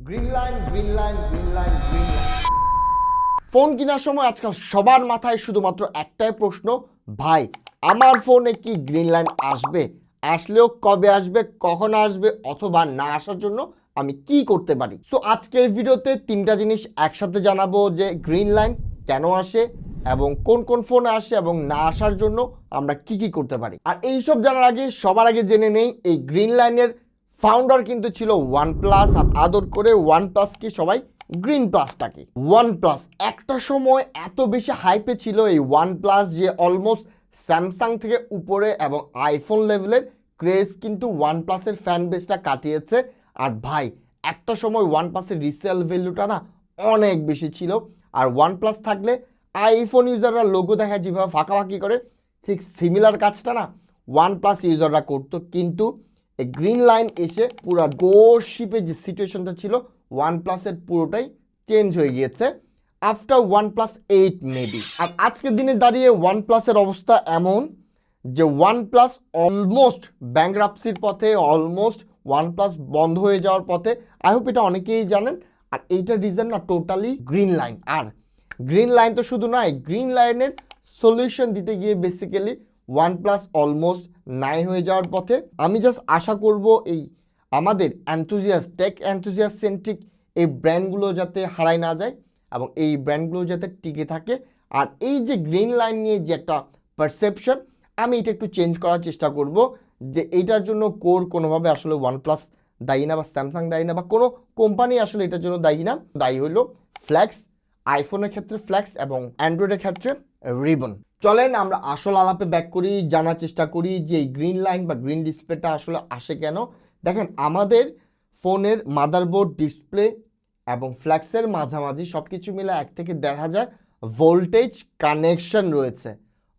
Green line green line green line green line. Phone কেনার সময় আজকাল সবার মাথায় শুধুমাত্র একটাই প্রশ্ন, ভাই আমার ফোনে কি গ্রিন লাইন আসবে, আসলেও কবে আসবে, কখন আসবে, অথবা না আসার জন্য আমি কি করতে পারি। সো আজকের ভিডিওতে তিনটা জিনিস একসাথে জানাবো, যে গ্রিন লাইন কেন আসে এবং কোন কোন ফোনে আসে এবং না আসার জন্য আমরা কি কি করতে পারি। আর এইসব জানার আগে সবার আগে জেনে নেই, এই গ্রিন লাইনের ফাউন্ডার কিন্তু ছিল ওয়ানপ্লাস, আর আদর করে ওয়ানপ্লাসকে সবাই গ্রিন প্লাসটাকে। ওয়ানপ্লাস একটা সময় এত বেশি হাইপে ছিল এই ওয়ানপ্লাস, যে অলমোস্ট স্যামসাং থেকে উপরে এবং আইফোন লেভেলের ক্রেজ কিন্তু ওয়ানপ্লাসের ফ্যান বেসটা কাটিয়েছে। আর ভাই একটা সময় ওয়ানপ্লাসের রিসেল ভ্যালুটা না অনেক বেশি ছিল, আর ওয়ানপ্লাস থাকলে আইফোন ইউজাররা লোগো দেখায় যেভাবে ফাঁকাফাঁকি করে, ঠিক সিমিলার কাজটা না ওয়ানপ্লাস ইউজাররা করতো। কিন্তু এই গ্রিন লাইন এসে পুরো গোশিপে যে সিচুয়েশনটা ছিল ওয়ানপ্লাসের পুরোটাই চেঞ্জ হয়ে গিয়েছে আফটার ওয়ানপ্লাস 8 মেবি। আর আজকের দিনে দাঁড়িয়ে ওয়ানপ্লাসের অবস্থা এমন যে ওয়ানপ্লাস অলমোস্ট ব্যাংকরাপসির পথে, অলমোস্ট ওয়ানপ্লাস বন্ধ হয়ে যাওয়ার পথে। আই হোপ এটা অনেকেই জানেন। আর এইটার রিজন না টোটালি গ্রিন লাইন। আর গ্রিন লাইন তো শুধু নয়, গ্রিন লাইনের সলিউশন দিতে গিয়ে বেসিক্যালি ওয়ানপ্লাস অলমোস্ট নাই হয়ে যাওয়ার পথে। আমি জাস্ট আশা করব এই আমাদের অ্যান্থুজিয়াস, টেক অ্যান্থুজিয়াস সেন্ট্রিক এই ব্র্যান্ডগুলো যাতে হারায় না যায় এবং এই ব্র্যান্ডগুলো যাতে টিকে থাকে। আর এই যে গ্রিন লাইন নিয়ে যে একটা পারসেপশন, আমি এটা একটু চেঞ্জ করার চেষ্টা করব, যে এইটার জন্য কোনোভাবে আসলে ওয়ানপ্লাস দায়ী না, বা স্যামসাং দায়ী না, বা কোনো কোম্পানি আসলে এটার জন্য দায়ী না। দায়ী হইল ফ্ল্যাক্স, আইফোনের ক্ষেত্রে ফ্ল্যাক্স এবং অ্যান্ড্রয়েডের ক্ষেত্রে রিবন। চলেন আমরা আসল আলাপে ব্যাক করি, জানার চেষ্টা করি যে এই গ্রিন লাইন বা গ্রিন ডিসপ্লেটা আসলে আসে কেন। দেখেন, আমাদের ফোনের মাদারবোর্ড, ডিসপ্লে এবং ফ্ল্যাক্সের মাঝামাঝি সব কিছু মিলে 1 থেকে 1,500 ভোল্টেজ কানেকশন রয়েছে।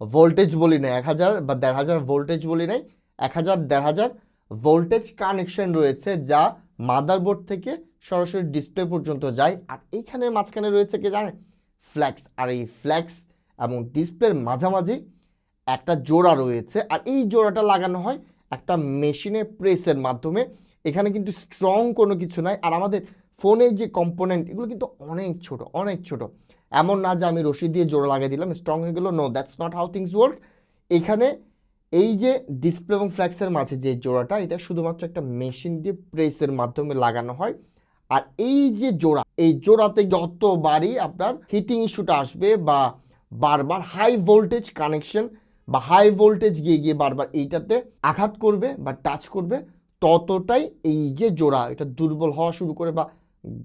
ভোল্টেজ বলি না 1000 বা 1,500, ভোল্টেজ বলি নাই, 1000 1,500 ভোল্টেজ কানেকশন রয়েছে, যা মাদারবোর্ড থেকে সরাসরি ডিসপ্লে পর্যন্ত যায়। আর এইখানে মাঝখানে রয়েছে কে জানেন? ফ্ল্যাক্স। আর এই ফ্ল্যাক্স এবং ডিসপ্লের মাঝামাঝি একটা জোড়া রয়েছে, আর এই জোড়াটা লাগানো হয় একটা মেশিনের প্রেসের মাধ্যমে। এখানে কিন্তু স্ট্রং কোনো কিছু নাই। আর আমাদের ফোনের যে কম্পোনেন্ট, এগুলো কিন্তু অনেক ছোট, অনেক ছোট। এমন না যে আমি রশি দিয়ে জোড়া লাগিয়ে দিলাম স্ট্রং হয়ে গেলো, no, that's not how things work. এখানে এই যে ডিসপ্লে এবং ফ্ল্যাক্সের মাঝে যে জোড়াটা, এটা শুধুমাত্র একটা মেশিন দিয়ে প্রেসের মাধ্যমে লাগানো হয়। আর এই যে জোড়া, এই জোড়াতে যতবারই আপনার হিটিং ইস্যুটা আসবে, বা বারবার হাই ভোল্টেজ কানেকশন বা হাই ভোল্টেজ গিয়ে গিয়ে বারবার এইটাতে আঘাত করবে বা টাচ করবে, ততটাই এই যে জোড়া এটা দুর্বল হওয়া শুরু করে, বা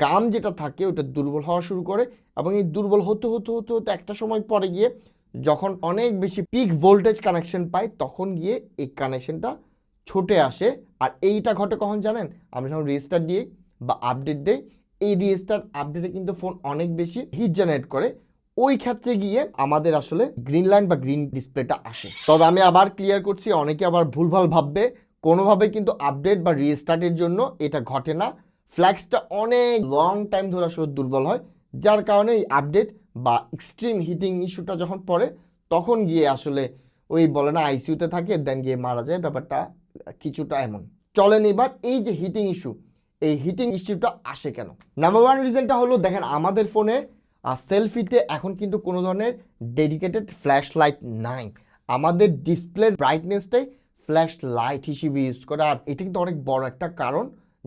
গাম যেটা থাকে ওটা দুর্বল হওয়া শুরু করে। এবং এই দুর্বল হতে হতে হতে হতে একটা সময় পরে গিয়ে যখন অনেক বেশি পিক ভোল্টেজ কানেকশন পায়, তখন গিয়ে এই কানেকশনটা ছুটে আসে। আর এইটা ঘটে কখন জানেন? আমরা যখন রেজিস্টার দিই বা আপডেট দেই, এই রেজিস্টার আপডেটে কিন্তু ফোন অনেক বেশি হিট জেনারেট করে। ওই ক্ষেত্রে গিয়ে আমাদের আসলে গ্রিন লাইন বা গ্রিন ডিসপ্লেটা আসে। তবে আমি আবার ক্লিয়ার করছি, অনেকে আবার ভুলভাল ভাববে, কোনোভাবে কিন্তু আপডেট বা রিস্টার্টের জন্য এটা ঘটে না। ফ্ল্যাক্সটা অনেক লং টাইম ধরে আসলে দুর্বল হয়, যার কারণে এই আপডেট বা এক্সট্রিম হিটিং ইস্যুটা যখন পড়ে, তখন গিয়ে আসলে ওই বলে না আইসিইউতে থাকে, দেন গিয়ে মারা যায়। ব্যাপারটা কিছুটা এমন। চলেন এবার এই যে হিটিং ইস্যু, এই হিটিং ইস্যুটা আসে কেন। নাম্বার 1 রিজনটা হলো, দেখেন আমাদের ফোনে সেলফিতে এখন কিন্তু কোনো ধরনের ডেডিকেটেড ফ্ল্যাশ লাইট নাই। আমাদের ডিসপ্লের ব্রাইটনেসটাই ফ্ল্যাশ লাইট হিসেবে ইউজ করে। আর এটা কিন্তু অনেক বড় একটা কারণ,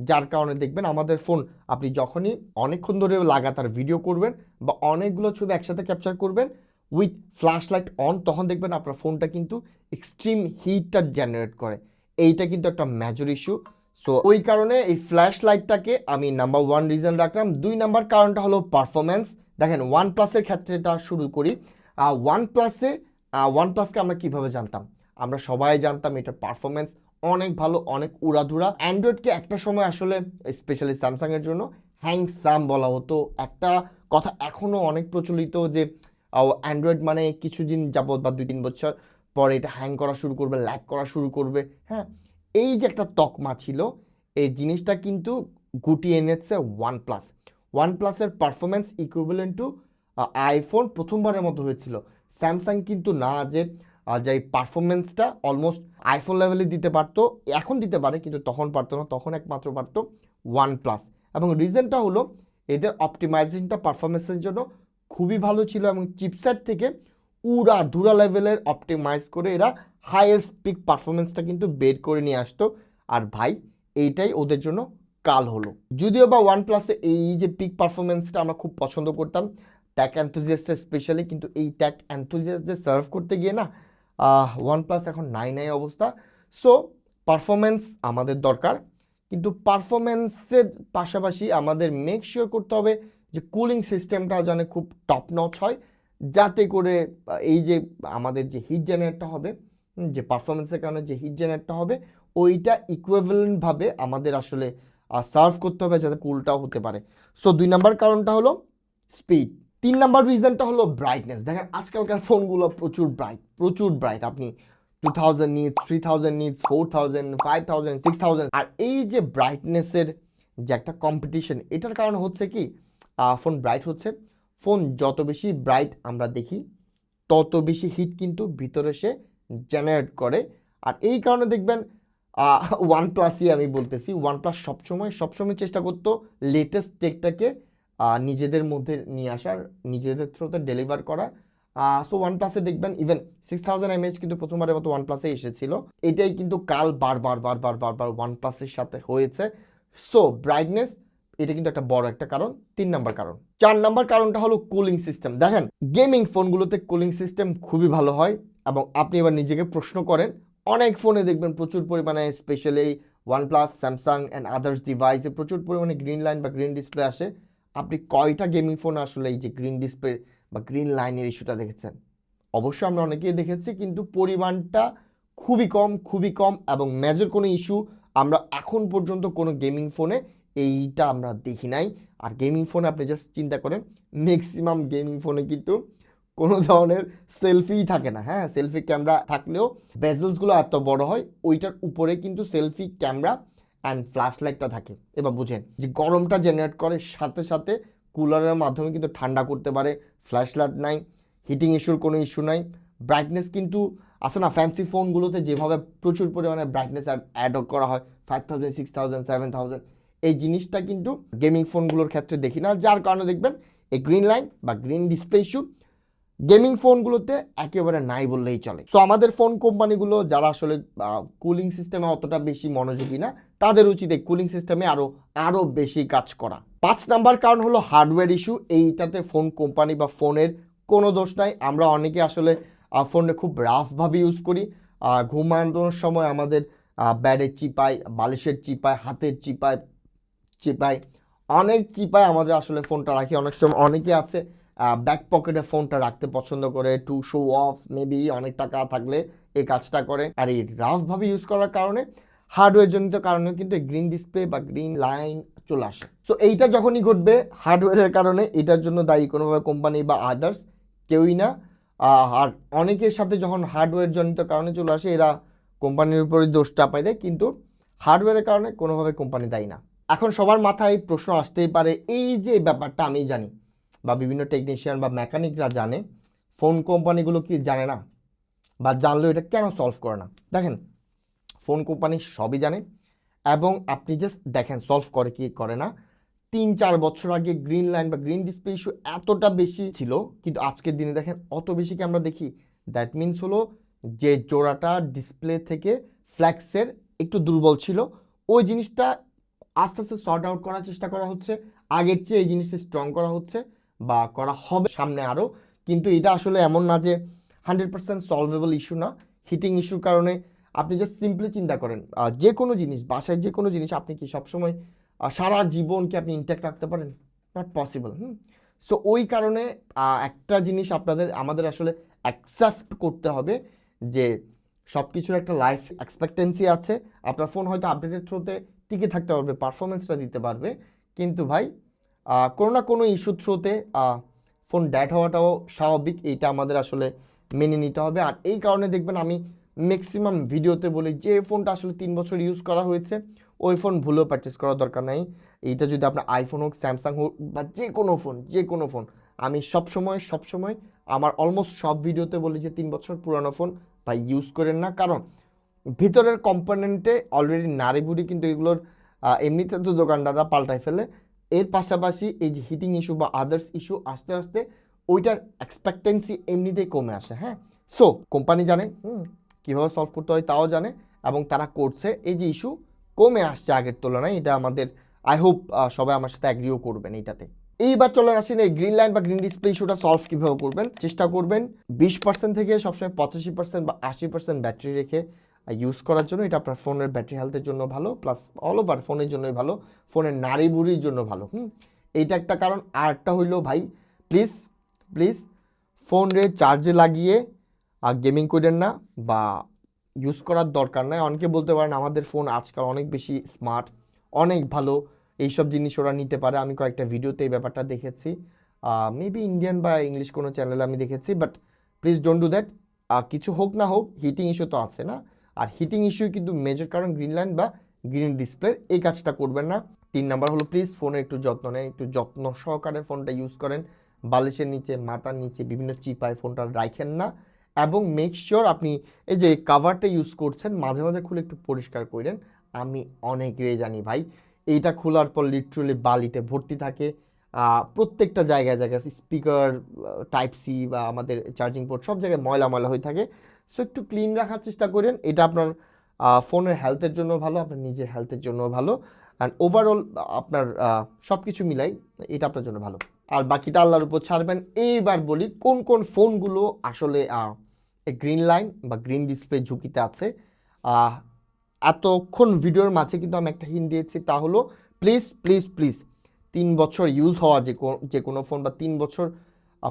যার কারণে দেখবেন আমাদের ফোন আপনি যখনই অনেকক্ষণ ধরে লাগাতার ভিডিও করবেন বা অনেকগুলো ছবি একসাথে ক্যাপচার করবেন উইথ ফ্ল্যাশ লাইট অন, তখন দেখবেন আপনার ফোনটা কিন্তু এক্সট্রিম হিটটা জেনারেট করে। এইটা কিন্তু একটা মেজর ইস্যু। সো ওই কারণে এই ফ্ল্যাশ লাইটটাকে আমি নাম্বার 1 রিজন রাখলাম। 2 নাম্বার কারণটা হলো পারফরমেন্স। দেখেন ওয়ানপ্লাসের ক্ষেত্রে এটা শুরু করি। ওয়ানপ্লাসকে আমরা কিভাবে জানতাম? আমরা সবাই জানতাম এটার পারফরমেন্স অনেক ভালো, অনেক উড়াধুরা। অ্যান্ড্রয়েডকে একটা সময় আসলে স্পেশালি স্যামসাংয়ের জন্য হ্যাংসাম বলা হতো। একটা কথা এখনও অনেক প্রচলিত যে অ্যান্ড্রয়েড মানে কিছুদিন যাবত বা 2-3 বছর পরে এটা হ্যাং করা শুরু করবে, ল্যাগ করা শুরু করবে। হ্যাঁ, এই যে একটা তকমা ছিল, এই জিনিসটা কিন্তু গুটিয়ে এনেছে ওয়ানপ্লাস। ওয়ানপ্লাসের পারফরমেন্স ইকুইভ্যালেন্ট টু আইফোন প্রথমবারের মতো হয়েছিল। স্যামসাং কিন্তু না যে যে পারফরমেন্সটা অলমোস্ট আইফোন লেভেলে দিতে পারতো, এখন দিতে পারে, কিন্তু তখন পারতো না। তখন একমাত্র পারতো ওয়ানপ্লাস। এবং রিজনটা হলো এদের অপটিমাইজেশনটা পারফরমেন্সের জন্য খুবই ভালো ছিল এবং চিপসেট থেকে উড়া ধুরা লেভেলের অপটিমাইজ করে এরা হাইয়েস্ট পিক পারফরমেন্সটা কিন্তু বের করে নিয়ে আসতো। আর ভাই এইটাই ওদের জন্য কাল হলো। যদিও বা OnePlus-এ এই যে পিক পারফরমেন্সটা আমরা খুব পছন্দ করতাম ট্যাক এনথুজিয়াস্টরা স্পেশালি, কিন্তু এই ট্যাক এনথুজিয়াস্টদের সার্ভ করতে গিয়ে না OnePlus এখন নাই অবস্থা। সো পারফরমেন্স আমাদের দরকার, কিন্তু পারফরমেন্সের পাশাপাশি আমাদের মেক শিওর করতে হবে যে কুলিং সিস্টেমটা যেন খুব টপ নচ হয়, যাতে করে এই যে আমাদের যে হিট জেনারেটটা হবে, যে পারফরমেন্সের কারণে যে হিট জেনারেটটা হবে ওইটা ইকুইভ্যালেন্টভাবে আমাদের আসলে সার্ভ করতে হবে যাতে কুলটাও হতে পারে। সো 2 নাম্বার কারণটা হলো স্পিড। 3 নাম্বার রিজনটা হলো ব্রাইটনেস। দেখেন আজকালকার ফোনগুলো প্রচুর ব্রাইট। আপনি 2000 নিটস, 3000 নিটস, 4000, 5000, 6000। আর এই যে ব্রাইটনেসের যে একটা কম্পিটিশন, এটার কারণে হচ্ছে কি ফোন ব্রাইট হচ্ছে। ফোন যত বেশি ব্রাইট আমরা দেখি তত বেশি হিট কিন্তু ভিতরে সে জেনারেট করে। আর এই কারণে দেখবেন OnePlus-ই আমি বলতেছি, OnePlus সবসময় চেষ্টা করতো লেটেস্ট টেকটাকে নিজেদের মধ্যে নিয়ে আসার, নিজেদের থ্রুতে ডেলিভার করা। সো OnePlus-এ দেখবেন ইভেন 6000 mAh কিন্তু প্রথমবারের মতো OnePlus-এ এসেছিল। এটাই কিন্তু কাল বারবার OnePlus-এর সাথে হয়েছে। সো ব্রাইটনেস এটা কিন্তু একটা বড় একটা কারণ। 3 নাম্বার কারণ। 4 নাম্বার কারণটা হলো কুলিং সিস্টেম। দেখেন গেমিং ফোনগুলোতে কুলিং সিস্টেম খুবই ভালো হয় এবং আপনি এবার নিজেকে প্রশ্ন করেন, অনেক ফোনে দেখবেন প্রচুর পরিমাণে specially OnePlus, Samsung and others ডিভাইসে প্রচুর পরিমাণে গ্রিন লাইন বা গ্রিন ডিসপ্লে আসে। আপনি কয়টা গেমিং ফোন আসলে এই যে গ্রিন ডিসপ্লে বা গ্রিন লাইনের ইস্যুটা দেখেছেন? অবশ্যই আমরা অনেকেই দেখেছি, কিন্তু পরিমাণটা খুবই কম এবং মেজর কোনো ইস্যু আমরা এখন পর্যন্ত কোনো গেমিং ফোনে এইটা আমরা দেখি নাই। আর গেমিং ফোনে আপনি জাস্ট চিন্তা করেন ম্যাক্সিমাম গেমিং ফোনে কিন্তু কোনো ধরনের সেলফিই থাকে না। হ্যাঁ, সেলফি ক্যামেরা থাকলেও বেজেলসগুলো এত বড় হয়, ওইটার উপরে কিন্তু সেলফি ক্যামেরা অ্যান্ড ফ্ল্যাশ লাইটটা থাকে। এবার বুঝেন যে গরমটা জেনারেট করে সাথে সাথে কুলারের মাধ্যমে কিন্তু ঠান্ডা করতে পারে। ফ্ল্যাশ লাইট নাই, হিটিং ইস্যুর কোনো ইস্যু নাই। ব্রাইটনেস কিন্তু আসে না ফ্যান্সি ফোনগুলোতে যেভাবে প্রচুর পরিমাণে ব্রাইটনেস অ্যাড করা হয় 5000, 6000, 7000, এই জিনিসটা কিন্তু গেমিং ফোনগুলোর ক্ষেত্রে দেখি না। যার কারণে দেখবেন এই গ্রিন লাইন বা গ্রিন ডিসপ্লে ইস্যু গেমিং ফোনগুলোতে একেবারে নাই বললেই চলে। সো আমাদের ফোন কোম্পানিগুলো যারা আসলে কুলিং সিস্টেমে অতটা বেশি মনোযোগী না, তাদের উচিত এই কুলিং সিস্টেমে আরও বেশি কাজ করা। 5 নাম্বার কারণ হলো হার্ডওয়্যার ইস্যু। এইটাতে ফোন কোম্পানি বা ফোনের কোনো দোষ নাই। আমরা অনেকে আসলে ফোনে খুব রাফভাবে ইউজ করি। ঘুমানোর সময় আমাদের ব্যাডের চিপায়, বালিশের চিপায়, হাতের চিপায় অনেক চিপায় আমাদের আসলে ফোনটা রাখি। অনেক সময় অনেকে আছে ব্যাক পকেটে ফোনটা রাখতে পছন্দ করে, টু শো অফ, মেবি অনেক টাকা থাকলে এই কাজটা করে। আর এই রাফভাবে ইউজ করার কারণে হার্ডওয়্যার জনিত কারণে কিন্তু গ্রিন ডিসপ্লে বা গ্রিন লাইন চলে আসে। সো এইটা যখনই ঘটবে হার্ডওয়্যারের কারণে, এটার জন্য দায়ী কোনোভাবে কোম্পানি বা আদার্স কেউই না। আর অনেকের সাথে যখন হার্ডওয়্যার জনিত কারণে চলে আসে, এরা কোম্পানির উপরে দোষ চাপাই দেয়, কিন্তু হার্ডওয়্যারের কারণে কোনোভাবে কোম্পানি দায়ী না। এখন সবার মাথায় প্রশ্ন আসতেই পারে, এই যে ব্যাপারটা আমি জানি বা বিভিন্ন টেকনিশিয়ান বা মেকানিকরা জানে, ফোন কোম্পানিগুলো কি জানে না? বা জানলেও এটা কেন সলভ করে না? দেখেন ফোন কোম্পানি সবই জানে এবং আপনি জাস্ট দেখেন সলভ করে কি করে না। 3-4 বছর আগে গ্রিন লাইন বা গ্রিন ডিসপ্লে ইস্যু এতটা বেশি ছিল, কিন্তু আজকের দিনে দেখেন অত বেশি কি আমরা দেখি? দ্যাট মিনস হলো যে জোড়াটা ডিসপ্লে থেকে ফ্ল্যাক্সের একটু দুর্বল ছিল, ওই জিনিসটা আস্তে আস্তে সর্ট আউট করার চেষ্টা করা হচ্ছে। আগের চেয়ে এই জিনিসটা স্ট্রং করা হচ্ছে বা করা হবে সামনে আরও। কিন্তু এটা আসলে এমন না যে 100% সলভেবল ইস্যু না। হিটিং ইস্যুর কারণে আপনি জাস্ট সিম্পলি চিন্তা করেন, যে কোনো জিনিস, বাসায় যে কোনো জিনিস আপনি কি সবসময় সারা জীবন কি আপনি ইনট্যাক্ট রাখতে পারেন? Not possible. সো ওই কারণে একটা জিনিস আমাদের আসলে অ্যাকসেপ্ট করতে হবে যে সব কিছুর একটা লাইফ এক্সপেক্টেন্সি আছে। আপনার ফোন হয়তো আপডেটের থ্রুতে টিকে থাকতে পারবে, পারফরমেন্সটা দিতে পারবে, কিন্তু ভাই কোনো না কোনো ইস্যুর থ্রুতে ফোন ড্যাড হওয়াটাও স্বাভাবিক। এইটা আমাদের আসলে মেনে নিতে হবে। আর এই কারণে দেখবেন আমি ম্যাক্সিমাম ভিডিওতে বলি যে ফোনটা আসলে 3 বছর ইউজ করা হয়েছে ওই ফোন ভুলেও পারচেস করার দরকার নাই। এইটা যদি আপনার আইফোন হোক, স্যামসাং হোক বা যে কোনো ফোন, আমি সবসময় আমার অলমোস্ট সব ভিডিওতে বলি যে 3 বছর পুরানো ফোন ভাই ইউজ করেন না। কারণ ভিতরের কম্পোনেন্টে অলরেডি নাড়ি বুড়ি কিন্তু এগুলোর এমনিতে তো দোকানদাররা পাল্টাই ফেলে, এর পাশাপাশি এই যে হিটিং ইস্যু বা আদার্স ইস্যু আস্তে আস্তে ওইটার এক্সপেক্টেন্সি এমনিতেই কমে আসে। হ্যাঁ, সো কোম্পানি জানে কীভাবে সলভ করতে হয় তাও জানে, এবং তারা করছে। এই যে ইস্যু কমে আসছে আগের তুলনায়, এটা আমাদের আই হোপ সবাই আমার সাথে অ্যাগ্রিও করবেন এইটাতে। এইবার চলে আসেন এই গ্রিন লাইন বা গ্রিন ডিসপ্লে ইস্যুটা সলভ কীভাবে করবেন। চেষ্টা করবেন 20% থেকে সবসময় 85% বা 80% ব্যাটারি রেখে ইউজ করার জন্য। এটা আপনার ফোনের ব্যাটারি হেলথের জন্য ভালো, প্লাস অল ওভার ফোনের জন্যই ভালো, ফোনের নাড়ি বুড়ির জন্য ভালো। এইটা একটা কারণ। আরেকটা হইলো ভাই, প্লিজ প্লিজ ফোনে চার্জে লাগিয়ে গেমিং করেন না বা ইউজ করার দরকার নাই। অনেকে বলতে পারেন আমাদের ফোন আজকাল অনেক বেশি স্মার্ট, অনেক ভালো, এইসব জিনিস ওরা নিতে পারে। আমি কয়েকটা ভিডিওতে এই ব্যাপারটা দেখেছি, মেবি ইন্ডিয়ান বা ইংলিশ কোনো চ্যানেলে আমি দেখেছি, but please don't do that. কিছু হোক না হোক, হিটিং ইস্যু তো আছে না, আর হিটিং ইস্যু কিন্তু মেজর কারণ গ্রিন লাইন বা গ্রিন ডিসপ্লে। এই কাজটা করবেন না। 3 নাম্বার হলো প্লিজ ফোনের একটু যত্ন নেন, একটু যত্ন সহকারে ফোনটা ইউজ করেন। বালিশের নিচে, মাথার নিচে বিভিন্ন চিপায় ফোনটা রাখেন না, এবং মেক শিওর আপনি এই যে কাভারটা ইউজ করছেন মাঝে মাঝে খুলে একটু পরিষ্কার করেন। আমি অনেকেই জানি ভাই, এইটা খোলার পর লিটারালি বালিতে ভর্তি থাকে, প্রত্যেকটা জায়গায় জায়গায় স্পিকার, টাইপ সি বা আমাদের চার্জিং পোর্ট সব জায়গায় ময়লা ময়লা হয়ে থাকে। সো একটু ক্লিন রাখার চেষ্টা করেন। এটা আপনার ফোনের হেলথের জন্য ভালো, আপনার নিজের হেলথের জন্য ভালো, অ্যান্ড ওভারঅল আপনার সব কিছু মিলাই এটা আপনার জন্য ভালো। আর বাকিটা আল্লাহর উপর ছাড়বেন। এইবার বলি কোন কোন ফোনগুলো আসলে গ্রিন লাইন বা গ্রিন ডিসপ্লে ঝুঁকিতে আছে। এতক্ষণ ভিডিওর মাঝে কিন্তু আমি একটা হিন্ট দিয়েছি, তা হলো প্লিজ প্লিজ প্লিজ 3 বছর ইউজ হওয়া যে কোনো ফোন বা 3 বছর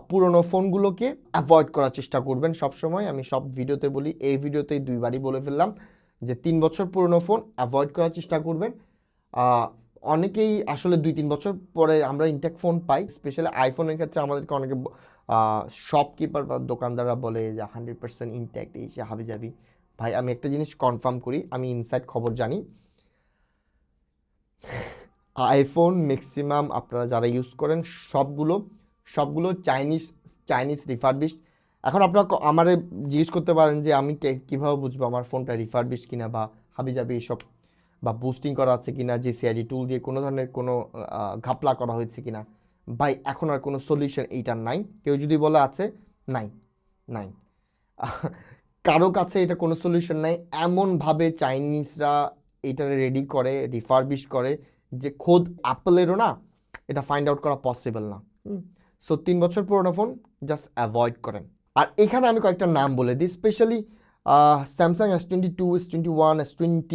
পুরনো ফোনগুলোকে অ্যাভয়েড করার চেষ্টা করবেন সবসময়। আমি সব ভিডিওতে বলি, এই ভিডিওতেই 2বারই বলে ফেললাম যে 3 বছর পুরনো ফোন অ্যাভয়েড করার চেষ্টা করবেন। অনেকেই আসলে 2-3 বছর পরে আমরা ইনটেক ফোন পাই, স্পেশালি আইফোনের ক্ষেত্রে আমাদেরকে অনেকে শপকিপার বা দোকানদাররা বলে যে 100% ইনটেক্ট, এই সে হাবি যাবি। ভাই আমি একটা জিনিস কনফার্ম করি, আমি ইনসাইড খবর জানি, আইফোন ম্যাক্সিমাম আপনারা যারা ইউজ করেন সবগুলো চাইনিজ রিফারবিশড। এখন আপনারা আমারে জিজ্ঞেস করতে পারেন যে আমি কীভাবে বুঝবো আমার ফোনটা রিফারবিশড কিনা বা হাবিজাবি এইসব, বা বুস্টিং করা আছে কিনা, যে সিআইডি টুল দিয়ে কোনো ধরনের কোনো ঘাপলা করা হয়েছে কিনা। ভাই এখন আর কোনো সলিউশন এইটার নাই। কেউ যদি বলে আছে, নাই নাই কারো কাছে এটা কোনো সলিউশন নাই। এমনভাবে চাইনিজরা এটারে রেডি করে, রিফারবিশ করে, যে খোদ অ্যাপলেরও না এটা ফাইন্ড আউট করা পসিবল না। সো 3 বছর পুরোনো ফোন জাস্ট অ্যাভয়েড করেন। আর এখানে আমি কয়েকটা নাম বলে দিই, specially Samsung S22, S21, S20,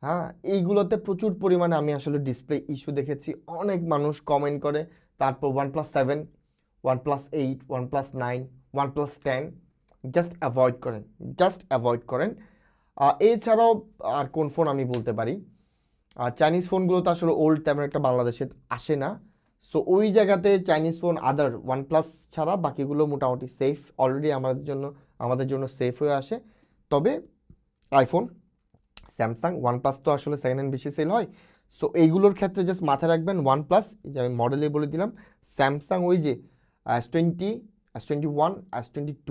হ্যাঁ, এইগুলোতে প্রচুর পরিমাণে আমি আসলে ডিসপ্লে ইস্যু দেখেছি। অনেক মানুষ কমেন্ট করে। তারপর OnePlus 7, OnePlus 8, OnePlus 9, OnePlus 10 just avoid করেন। এছাড়াও আর কোন ফোন আমি বলতে পারি, চাইনিজ ফোনগুলো তো আসলে ওল্ড, তেমন একটা বাংলাদেশে আসে না। সো ওই জায়গাতে চাইনিজ ফোন আদার OnePlus ছাড়া বাকিগুলো মোটামুটি সেফ, অলরেডি আমাদের জন্য সেফ হয়ে আসে। তবে আইফোন, স্যামসাং, OnePlus তো আসলে সেকেন্ড হ্যান্ড বেশি সেল হয়। সো এইগুলোর ক্ষেত্রে জাস্ট মাথায় রাখবেন OnePlus, যে আমি মডেলে বলে দিলাম, স্যামসাং ওই যে S20, S21, S22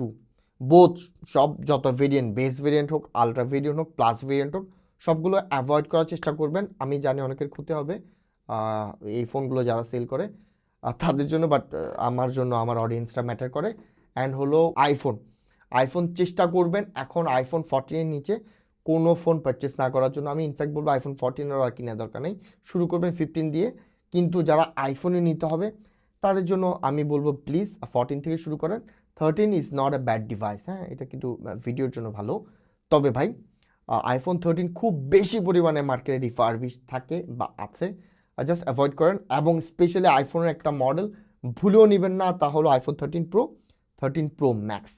বোথ, সব যত ভেরিয়েন্ট, বেস ভেরিয়েন্ট হোক, আলট্রা ভেরিয়েন্ট হোক, প্লাস ভেরিয়েন্ট হোক, সবগুলো অ্যাভয়েড করার চেষ্টা করবেন। আমি জানি অনেকের ক্ষতি হবে এই ফোনগুলো যারা সেল করে তাদের জন্য, বাট আমার জন্য আমার অডিয়েন্সটা ম্যাটার করে। অ্যান্ড হলো আইফোন চেষ্টা করবেন এখন আইফোন 14-এর নিচে কোনো ফোন পারচেস না করার জন্য। আমি ইনফ্যাক্ট বলবো আইফোন 14 আর কেনার দরকার নেই, শুরু করবেন 15 দিয়ে। কিন্তু যারা আইফোনে নিতে হবে তাদের জন্য আমি বলবো প্লিজ 14 থেকে শুরু করেন। 13 is not a bad device, হ্যাঁ, এটা কিন্তু ভিডিওর জন্য ভালো। তবে ভাই আইফোন 13 খুব বেশি পরিমাণে মার্কেটে রিফারবিশ থাকে বা আছে, জাস্ট অ্যাভয়েড করেন। এবং স্পেশালি আইফোনের একটা মডেল ভুলেও নেবেন না, তা হলো আইফোন 13 প্রো, 13 প্রো ম্যাক্স।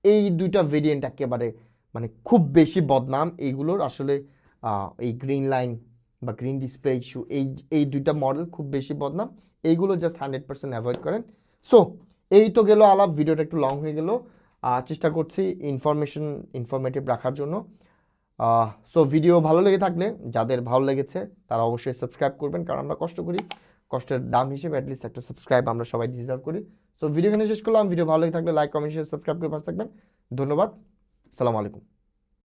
এই দুইটা ভেরিয়েন্ট একেবারে মানে খুব বেশি বদনাম এইগুলোর আসলে। এই গ্রিন লাইন বা গ্রিন ডিসপ্লে ইস্যু, এই দুইটা মডেল খুব বেশি বদনাম। এইগুলো জাস্ট 100% অ্যাভয়েড করেন। সো এই তো গেল আলাপ, ভিডিওটা একটু লং হয়ে গেল। চেষ্টা করছি ইনফরমেটিভ রাখার জন্য। সো ভিডিও ভালো লেগে থাকলে, যাদের ভালো লেগেছে তারা অবশ্যই সাবস্ক্রাইব করবেন, কারণ আমরা কষ্ট করি, কষ্টের দাম হিসেবে অ্যাটলিস্ট একটা সাবস্ক্রাইব আমরা সবাই ডিজার্ভ করি। সো ভিডিও এখানে শেষ করলাম। ভিডিও ভালো লেগে থাকলে লাইক, কমেন্ট, শেয়ার, সাবস্ক্রাইব করে পাশে থাকবেন। ধন্যবাদ। আসসালামু আলাইকুম।